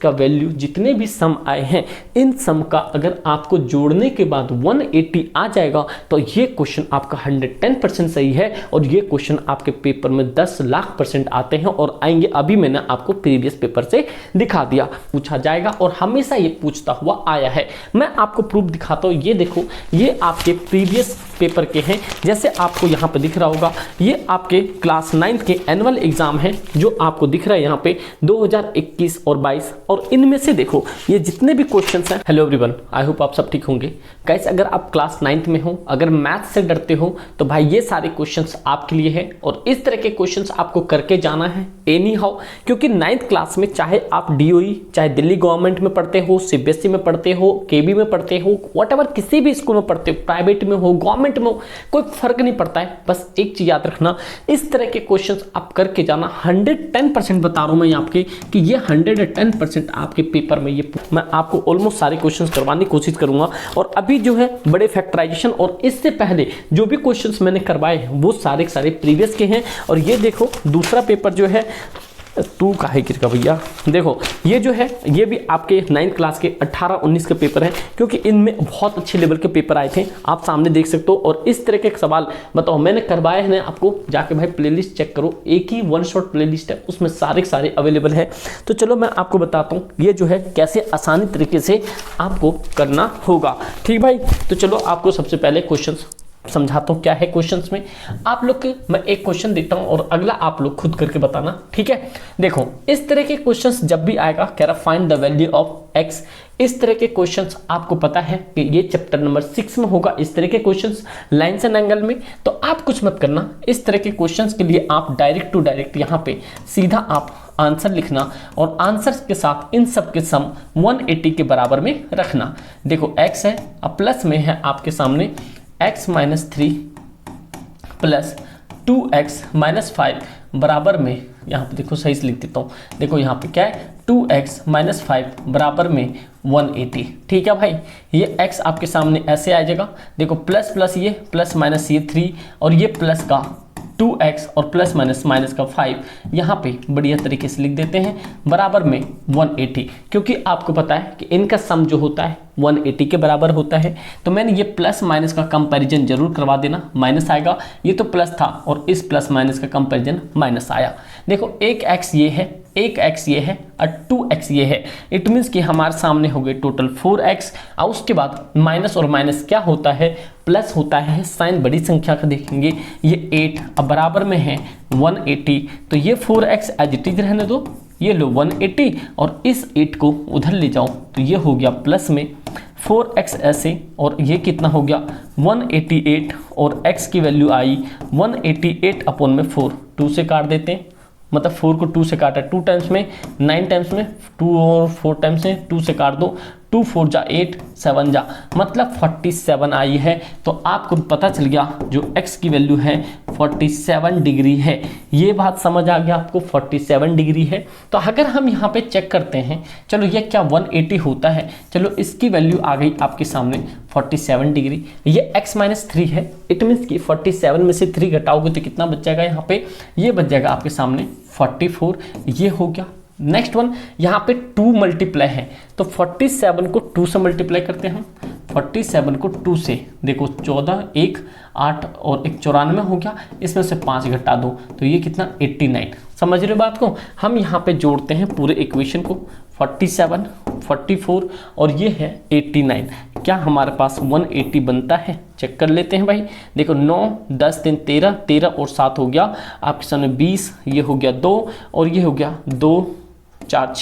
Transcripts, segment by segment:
इसका वैल्यू जितने भी सम आए हैं इन सम का अगर आपको जोड़ने के बाद 180 आ जाएगा तो ये क्वेश्चन आपका 110% सही है और ये क्वेश्चन आपके पेपर में 10 लाख % आते हैं और आएंगे। अभी मैंने आपको प्रीवियस पेपर से दिखा दिया, पूछा जाएगा और हमेशा ये पूछता हुआ आया है। मैं आपको प्रूफ दिखाता हूँ, ये देखो ये आपके प्रीवियस पेपर के हैं। जैसे आपको यहाँ पे दिख रहा होगा ये आपके क्लास 9 के एनुअल एग्जाम है जो आपको दिख रहा है यहाँ पे 2021 और 22 और इनमें से देखो ये जितने भी क्वेश्चंस हैं। हेलो एवरीवन, आई होप आप सब ठीक होंगे। गाइस अगर आप क्लास 9th में हो, अगर मैथ से डरते हो तो भाई ये सारे क्वेश्चंस आपके लिए है और इस तरह के क्वेश्चंस आपको करके जाना है एनी हाउ, क्योंकि 9th क्लास में चाहे आप DOE चाहे दिल्ली गवर्नमेंट में पढ़ते हो, CBSE में पढ़ते हो, KB में पढ़ते हो, व्हाटएवर किसी भी स्कूल में पढ़ते हो, प्राइवेट में हो गवर्नमेंट में हो, कोई फर्क नहीं पड़ता है। बस एक चीज याद रखना, इस तरह के क्वेश्चंस आप करके जाना। 110% बता रहा हूं मैं आपके कि ये 110% आपके पेपर में ये मैं आपको ऑलमोस्ट सारे क्वेश्चंस करवाने की कोशिश करूंगा। और अभी जो है बड़े फैक्टराइजेशन और इससे पहले जो भी क्वेश्चंस मैंने करवाए हैं वो सारे के सारे प्रीवियस के हैं। और ये देखो दूसरा पेपर जो है 2 का है किसका भैया, देखो ये जो है ये भी आपके 9th क्लास के 18-19 के पेपर हैं, क्योंकि इनमें बहुत अच्छे लेवल के पेपर आए थे, आप सामने देख सकते हो। और इस तरह के सवाल बताओ मैंने करवाए हैं, आपको जाके भाई प्लेलिस्ट चेक करो, एक ही वन शॉट प्लेलिस्ट है, उसमें सारे के सारे अवेलेबल है। तो चलो मैं आपको बताता हूँ ये जो है कैसे आसानी तरीके से आपको करना होगा। ठीक भाई, तो चलो आपको सबसे पहले क्वेश्चन समझाता हूँ क्या है क्वेश्चंस में। आप लोग के मैं एक क्वेश्चन देता हूँ और अगला आप लोग खुद करके बताना, ठीक है। देखो इस तरह के क्वेश्चंस जब भी आएगा कह रहा find the value of x, इस तरह के क्वेश्चंस आपको पता है कि ये चैप्टर नंबर 6 में होगा। इस तरह के क्वेश्चंस लाइन्स एंड एंगल में, तो आप कुछ मत करना, इस तरह के क्वेश्चंस के लिए आप डायरेक्ट टू डायरेक्ट यहाँ पे सीधा आप आंसर लिखना और आंसर के साथ इन सब के सम 180 के बराबर में रखना। देखो x है, अब प्लस में है आपके सामने x - 3 प्लस 2x - 5 बराबर में, यहाँ पे देखो सही से लिख देता हूँ, देखो यहाँ पे क्या है 2x - 5 बराबर में 180। ठीक है भाई, ये x आपके सामने ऐसे आ जाएगा, देखो प्लस प्लस ये प्लस माइनस ये 3 और ये प्लस का 2x और प्लस माइनस माइनस का 5 यहाँ पे बढ़िया तरीके से लिख देते हैं बराबर में 180, क्योंकि आपको पता है कि इनका सम जो होता है 180 के बराबर होता है। तो मैंने ये प्लस माइनस का कंपैरिजन जरूर करवा देना, माइनस आएगा, ये तो प्लस था और इस प्लस माइनस का कंपैरिजन माइनस आया। देखो एक x ये है, एक x ये है और 2x ये है, इट मीन्स कि हमारे सामने हो गए टोटल 4x। और उसके बाद माइनस और माइनस क्या होता है, प्लस होता है, साइन बड़ी संख्या का देखेंगे, ये 8 अब बराबर में है 180, तो ये 4x एज इट इज रहने दो, ये लो 180 और इस 8 को उधर ले जाओ तो ये हो गया प्लस में 4x ऐसे, और ये कितना हो गया 188 और x की वैल्यू आई 188/4, 2 से काट देते हैं, मतलब 4 को 2 से काटा 2 टाइम्स में, 9 टाइम्स में 2 और 4 टाइम्स में 2 से काट दो, 2 4 जा 8 7 जा, मतलब 47 आई है। तो आपको पता चल गया जो x की वैल्यू है 47 डिग्री है। ये बात समझ आ गया आपको, 47 डिग्री है। तो अगर हम यहाँ पे चेक करते हैं, चलो ये क्या 180 होता है, चलो इसकी वैल्यू आ गई आपके सामने 47 डिग्री, ये x - 3 है, इट मीन्स कि 47 में से 3 घटाओगे तो कितना बच जाएगा, यहाँ पे ये बच जाएगा आपके सामने 44, ये हो गया। नेक्स्ट वन, यहाँ पे 2 मल्टीप्लाई है, तो 47 को 2 से मल्टीप्लाई करते हैं हम, 47 को 2 से, देखो 14 1 8 और 1 94 हो गया, इसमें से 5 घटा दो तो ये कितना 89। समझ रहे हो बात को, हम यहाँ पे जोड़ते हैं पूरे इक्वेशन को, 47 44 और ये है 89, क्या हमारे पास 180 बनता है, चेक कर लेते हैं भाई। देखो 9 10 3 13 13 और 7 हो गया आपके सामने 20, ये हो गया 2 और ये हो गया 2 4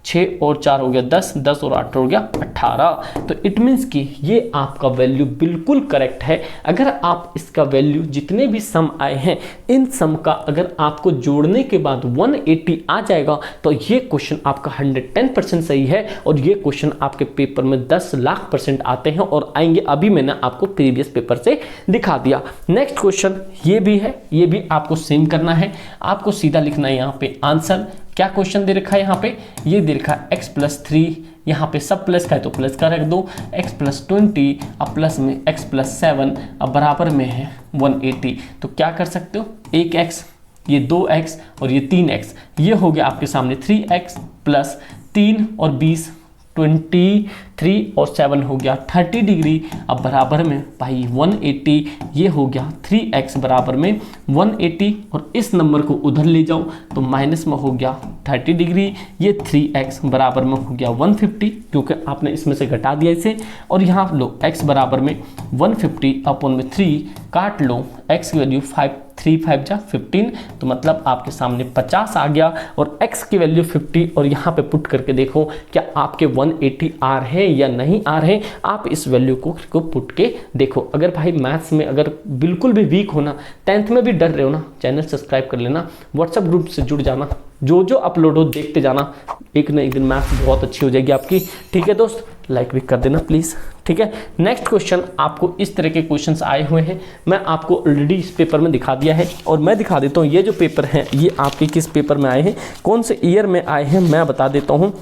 6 और 4 हो गया 10 10 और 8 हो गया 18। तो इट मीन्स कि ये आपका वैल्यू बिल्कुल करेक्ट है। अगर आप इसका वैल्यू जितने भी सम आए हैं इन सम का अगर आपको जोड़ने के बाद 180 आ जाएगा तो ये क्वेश्चन आपका 110% सही है और ये क्वेश्चन आपके पेपर में 10 लाख % आते हैं और आएंगे। अभी मैंने आपको प्रीवियस पेपर से दिखा दिया। नेक्स्ट क्वेश्चन ये भी है, ये भी आपको सेम करना है, आपको सीधा लिखना है यहाँ पे आंसर। क्या क्वेश्चन दे रखा है यहाँ पे, ये दे रखा है x+3, यहाँ पे सब प्लस का है तो प्लस का रख दो, x+20 अब प्लस में x+7 अब बराबर में है 180। तो क्या कर सकते हो, एक x, ये 2x और ये 3x, ये हो गया आपके सामने 3x + 3 और 20 23 और 7 हो गया 30 डिग्री। अब बराबर में भाई 180, ये हो गया 3x बराबर में 180 और इस नंबर को उधर ले जाओ तो माइनस में हो गया 30 डिग्री, ये 3x बराबर में हो गया 150 क्योंकि आपने इसमें से घटा दिया इसे। और यहाँ लो x बराबर में 150 अपॉन में 3 काट लो, x की वैल्यू 3 5 जा 15 तो मतलब आपके सामने 50 आ गया और x की वैल्यू 50 और यहाँ पे पुट करके देखो क्या आपके 180 आ रहे हैं या नहीं आ रहे हैं। आप इस वैल्यू को पुट के देखो। अगर भाई मैथ्स में अगर बिल्कुल भी वीक हो ना, 10th में भी डर रहे हो ना, चैनल सब्सक्राइब कर लेना, व्हाट्सएप ग्रुप से जुड़ जाना, जो अपलोड हो देखते जाना, एक ना एक दिन मैथ्स बहुत अच्छी हो जाएगी आपकी। ठीक है दोस्त, लाइक भी कर देना प्लीज़। ठीक है, नेक्स्ट क्वेश्चन आपको इस तरह के क्वेश्चंस आए हुए हैं, मैं आपको ऑलरेडी इस पेपर में दिखा दिया है और मैं दिखा देता हूँ ये जो पेपर हैं ये आपके किस पेपर में आए हैं, कौन से ईयर में आए हैं मैं बता देता हूँ।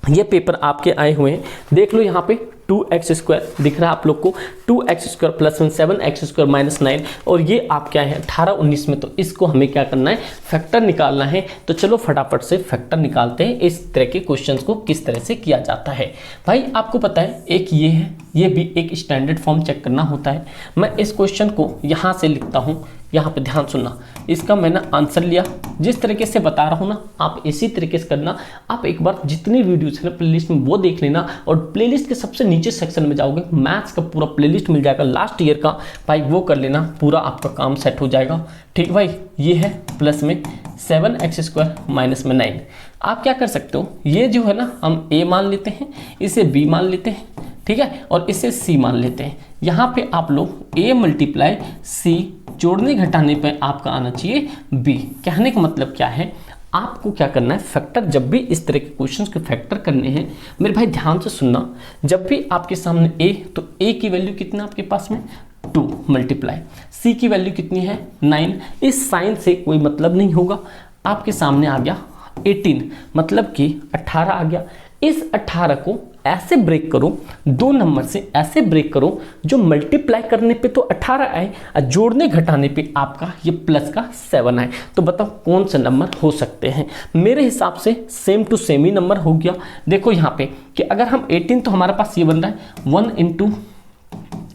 ये पेपर आपके आए हुए हैं, देख लो यहाँ पे 2x स्क्वायर दिख रहा है आप लोग को, 2x square plus 1 7x square minus 9 और ये आप क्या है 18 19 में। तो इसको हमें क्या करना है, फैक्टर निकालना है। तो चलो फटाफट से फैक्टर निकालते हैं, इस तरह के क्वेश्चंस को किस तरह से किया जाता है। भाई आपको पता है एक ये है, ये भी एक स्टैंडर्ड फॉर्म चेक करना होता है। मैं इस क्वेश्चन को यहाँ से लिखता हूँ, यहाँ पे ध्यान सुनना, इसका मैंने आंसर लिया, जिस तरीके से बता रहा हूँ ना आप इसी तरीके से करना। आप एक बार जितनी वीडियोस है ना प्लेलिस्ट में वो देख लेना और प्लेलिस्ट के सबसे नीचे सेक्शन में जाओगे, मैथ्स का पूरा प्लेलिस्ट मिल जाएगा लास्ट ईयर का, भाई वो कर लेना, पूरा आपका काम सेट हो जाएगा। ठीक भाई, ये है प्लस में 7x स्क्वायर माइनस में 9। आप क्या कर सकते हो, ये जो है ना हम a मान लेते हैं, इसे b मान लेते हैं, ठीक है, और इसे c मान लेते हैं। यहाँ पे आप लोग a मल्टीप्लाई c जोड़ने घटाने पे आपका आना चाहिए b। कहने का मतलब क्या है, आपको क्या करना है, फैक्टर जब भी इस तरह के क्वेश्चंस के फैक्टर करने हैं मेरे भाई ध्यान से सुनना, जब भी आपके सामने a तो a की वैल्यू कितना आपके पास में 2 मल्टीप्लाई c की वैल्यू कितनी है 9। इस साइन से कोई मतलब नहीं होगा, आपके सामने आ गया 18 मतलब कि 18 आ गया। इस 18 को ऐसे ब्रेक करो, दो नंबर से ऐसे ब्रेक करो जो मल्टीप्लाई करने पे तो 18 आए और जोड़ने घटाने पे आपका ये प्लस का 7 आए। तो बताओ कौन से नंबर हो सकते हैं। मेरे हिसाब से सेम टू सेम ही नंबर हो गया। देखो यहाँ पे कि अगर हम 18 तो हमारे पास ये बन रहा है 1 इंटू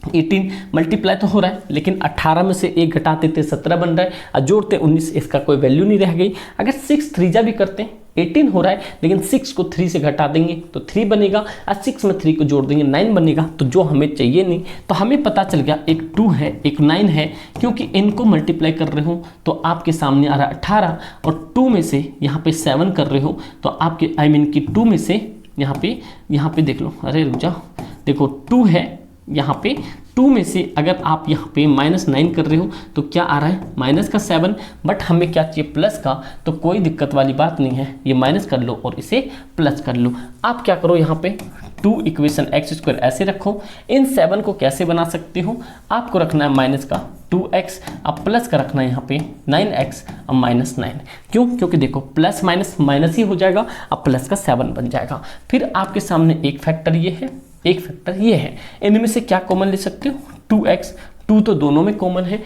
18 मल्टीप्लाई तो हो रहा है, लेकिन 18 में से 1 घटाते थे 17 बन रहा है और जोड़ते 19, इसका कोई वैल्यू नहीं रह गई। अगर 6 3 भी करते हैं 18 हो रहा है, लेकिन 6 को 3 से घटा देंगे तो 3 बनेगा और 6 में 3 को जोड़ देंगे 9 बनेगा। तो जो हमें चाहिए नहीं, तो हमें पता चल गया एक 2 है एक 9 है, क्योंकि इनको मल्टीप्लाई कर रहे हो तो आपके सामने आ रहा है 18 और 2 में से यहाँ पे 7 कर रहे हो तो आपके कि 2 में से यहाँ पे देख लो, अरे रुक जाओ, देखो 2 है यहाँ पे, 2 में से अगर आप यहाँ पे -9 कर रहे हो तो क्या आ रहा है माइनस का 7, बट हमें क्या चाहिए प्लस का। तो कोई दिक्कत वाली बात नहीं है, ये माइनस कर लो और इसे प्लस कर लो। आप क्या करो यहाँ पे 2 इक्वेशन x स्क्वायर ऐसे रखो। इन 7 को कैसे बना सकते हो, आपको रखना है माइनस का 2x, अब प्लस का रखना है यहाँ पे 9x और -9। क्यों, क्योंकि देखो प्लस माइनस माइनस ही हो जाएगा, अब प्लस का 7 बन जाएगा। फिर आपके सामने एक फैक्टर ये है, एक फैक्टर ये है, इनमें से क्या कॉमन ले सकते हो 2x, 2 तो दोनों में कॉमन है,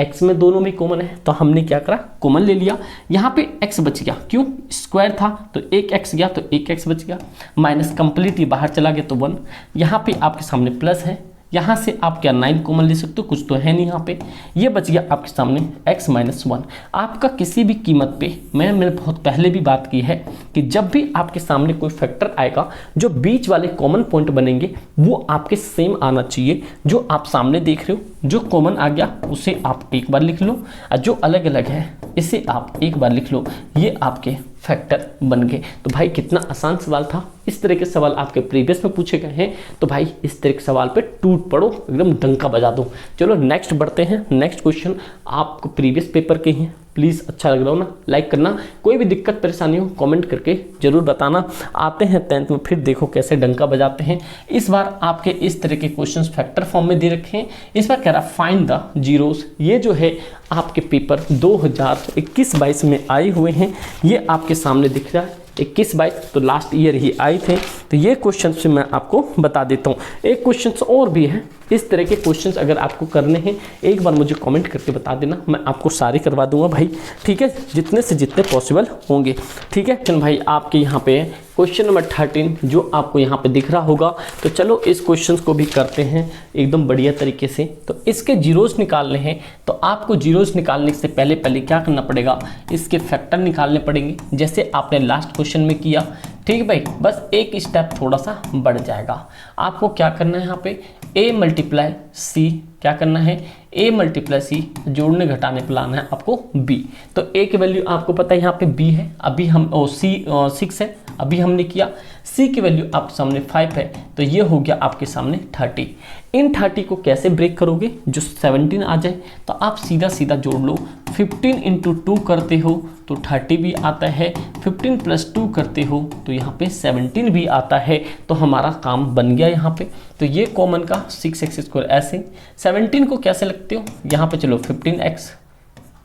x में दोनों में कॉमन है, तो हमने क्या करा कॉमन ले लिया। यहाँ पे x बच गया, क्यों स्क्वायर था तो एक x गया तो एक x बच गया, माइनस कंप्लीट ये बाहर चला गया तो 1। यहाँ पे आपके सामने प्लस है, यहाँ से आप क्या 9 कॉमन ले सकते हो, कुछ तो है नहीं यहाँ पे, ये बच गया आपके सामने x - 1। आपका किसी भी कीमत पे, मैंने बहुत पहले भी बात की है कि जब भी आपके सामने कोई फैक्टर आएगा जो बीच वाले कॉमन पॉइंट बनेंगे वो आपके सेम आना चाहिए। जो आप सामने देख रहे हो जो कॉमन आ गया उसे आप एक बार लिख लो और जो अलग अलग है इसे आप एक बार लिख लो, ये आपके फैक्टर बन गए। तो भाई कितना आसान सवाल था। इस तरह के सवाल आपके प्रीवियस में पूछे गए हैं, तो भाई इस तरह के सवाल पे टूट पड़ो, एकदम डंका बजा दो। चलो नेक्स्ट बढ़ते हैं। नेक्स्ट क्वेश्चन आपको प्रीवियस पेपर के हैं, प्लीज़ अच्छा लग रहा हो ना लाइक करना, कोई भी दिक्कत परेशानी हो कमेंट करके जरूर बताना। आते हैं 10th में, फिर देखो कैसे डंका बजाते हैं। इस बार आपके इस तरह के क्वेश्चंस फैक्टर फॉर्म में दे रखे हैं। इस बार कह रहा फाइंड द जीरोस, ये जो है आपके पेपर 2021-22 में आए हुए हैं, ये आपके सामने दिख रहा है 21-22, तो लास्ट ईयर ही आए थे। तो ये क्वेश्चन से मैं आपको बता देता हूँ। एक क्वेश्चन और भी है, इस तरह के क्वेश्चंस अगर आपको करने हैं एक बार मुझे कमेंट करके बता देना, मैं आपको सारे करवा दूंगा भाई, ठीक है, जितने से जितने पॉसिबल होंगे, ठीक है। भाई आपके यहाँ पे क्वेश्चन नंबर 13 जो आपको यहाँ पे दिख रहा होगा, तो चलो इस क्वेश्चन को भी करते हैं एकदम बढ़िया तरीके से। तो इसके जीरोस निकालने हैं, तो आपको जीरोस निकालने से पहले क्या करना पड़ेगा, इसके फैक्टर निकालने पड़ेंगे, जैसे आपने लास्ट क्वेश्चन में किया, ठीक है भाई। बस एक स्टेप थोड़ा सा बढ़ जाएगा। आपको क्या करना है, यहाँ पे a मल्टीप्लाई सी, क्या करना है, a मल्टीप्लाई सी, जोड़ने घटाने पे लाना है आपको b। तो a की वैल्यू आपको पता है यहाँ पे b है, अभी हम c 6 है, अभी हमने किया। c की वैल्यू आपके सामने 5 है, तो ये हो गया आपके सामने 30। इन 30 को कैसे ब्रेक करोगे, जो 17 आ जाए तो आप सीधा सीधा जोड़ लो। 15 इंटू 2 करते हो तो 30 भी आता है, 15 प्लस 2 करते हो तो यहाँ पे 17 भी आता है। तो हमारा काम बन गया यहाँ पे। तो ये कॉमन का 6x², ऐसे 17 को कैसे लगते हो, यहाँ पे चलो 15x,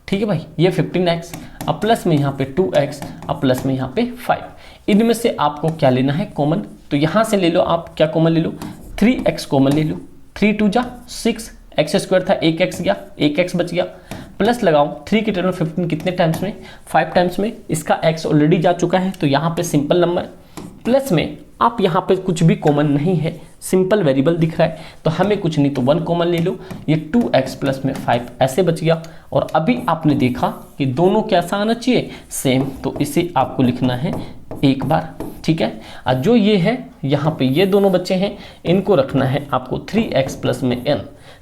ठीक है भाई, ये 15x, अब प्लस में यहाँ पे 2x, अब प्लस में यहाँ पे 5। इनमें से आपको क्या लेना है कॉमन, तो यहाँ से ले लो आप, क्या कॉमन ले लो, 3x कॉमन ले लो। 3 2 जा 6, x² था 1x गया, 1x बच गया, प्लस लगाओ 3 की टर्म 15 कितने टाइम्स में, 5 टाइम्स में, इसका x ऑलरेडी जा चुका है, तो यहाँ पे सिंपल नंबर, प्लस में आप यहाँ पे कुछ भी कॉमन नहीं है, सिंपल वेरिएबल दिख रहा है, तो हमें कुछ नहीं तो 1 कॉमन ले लो, ये 2x प्लस में 5 ऐसे बच गया। और अभी आपने देखा कि दोनों कैसा आना चाहिए, सेम, तो इसे आपको लिखना है एक बार, ठीक है। और जो ये है यहाँ पे ये दोनों बच्चे हैं, इनको रखना है आपको 3x प्लस में n,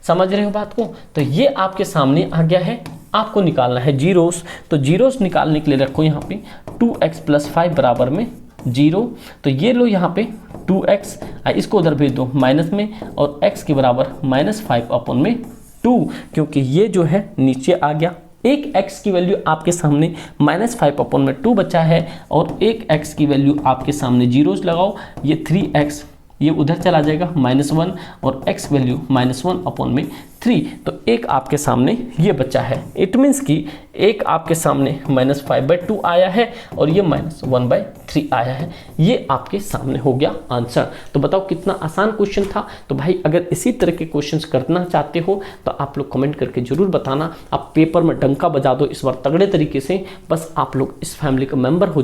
समझ रहे हो बात को। तो ये आपके सामने आ गया है, आपको निकालना है जीरोस। तो जीरोस निकालने के लिए रखो यहाँ पे 2x प्लस 5 बराबर में 0। तो ये लो यहाँ पे 2x, इसको उधर भेज दो माइनस में, और x के बराबर -5 अपॉन में 2, क्योंकि ये जो है नीचे आ गया। एक x की वैल्यू आपके सामने -5 अपॉन में 2 बचा है, और एक x की वैल्यू आपके सामने जीरोस लगाओ, ये 3x, ये उधर चला जाएगा -1, और x वैल्यू -1 अपॉन में 3। तो एक आपके सामने ये बच्चा है, इट मीन्स कि एक आपके सामने -5/2 आया है, और ये -1/3 आया है। ये आपके सामने हो गया आंसर। तो बताओ कितना आसान क्वेश्चन था। तो भाई अगर इसी तरह के क्वेश्चंस करना चाहते हो तो आप लोग कमेंट करके जरूर बताना। आप पेपर में डंका बजा दो इस बार तगड़े तरीके से, बस आप लोग इस फैमिली का मेंबर हो